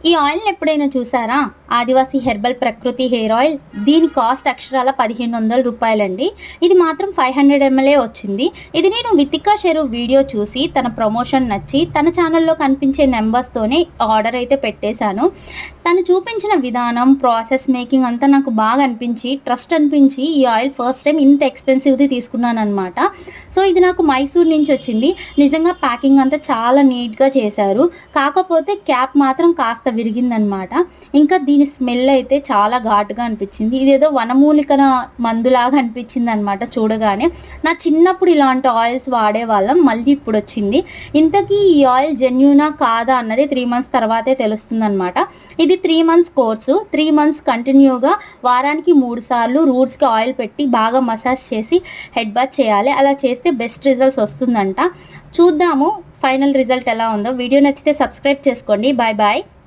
ఈ ఆయిల్ని ఎప్పుడైనా చూసారా? ఆదివాసీ హెర్బల్ ప్రకృతి హెయిర్ ఆయిల్. దీని కాస్ట్ అక్షరాల 1500 రూపాయలండి. ఇది మాత్రం 500 ml వచ్చింది. ఇది నేను వితికా షెరు వీడియో చూసి తన ప్రమోషన్ నచ్చి తన ఛానల్లో కనిపించే నెంబర్స్తోనే ఆర్డర్ అయితే పెట్టేశాను. తను చూపించిన విధానం, ప్రాసెస్ మేకింగ్ అంతా నాకు బాగా అనిపించి, ట్రస్ట్ అనిపించి ఈ ఆయిల్ ఫస్ట్ టైం ఇంత ఎక్స్పెన్సివ్‌ది తీసుకున్నాననమాట. సో ఇది నాకు మైసూర్ నుంచి వచ్చింది. నిజంగా ప్యాకింగ్ అంతా చాలా నీట్‌గా చేశారు. కాకపోతే క్యాప్ మాత్రం కాస్త విరిగిందనమాట. ఇంకా దీని స్మెల్ అయితే చాలా ఘాటుగా అనిపించింది. ఇదేదో వనమూలికల మందులాగా అనిపించిందనమాట చూడగానే. నా చిన్నప్పుడు ఇలాంటి ఆయిల్స్ వాడేవాళ్ళం. మళ్ళీ ఇప్పుడొచ్చింది. ఇంతకీ ఈ ఆయిల్ జెన్యూనా కాదా అన్నది 3 మంత్స్ తర్వాతే తెలుస్తుందనమాట. ఇది 3 మంత్స్ కోర్సు. 3 మంత్స్ కంటిన్యూగా వారానికి 3 సార్లు రూట్స్‌కి ఆయిల్ పెట్టి బాగా మసాజ్ చేసి హెడ్ బాత్ చేయాలి. అలా చేస్తే బెస్ట్ రిజల్ట్స్ వస్తుందంట. చూద్దాము ఫైనల్ రిజల్ట్ ఎలా ఉందో. వీడియో నచ్చితే సబ్స్క్రైబ్ చేసుకోండి. Bye bye.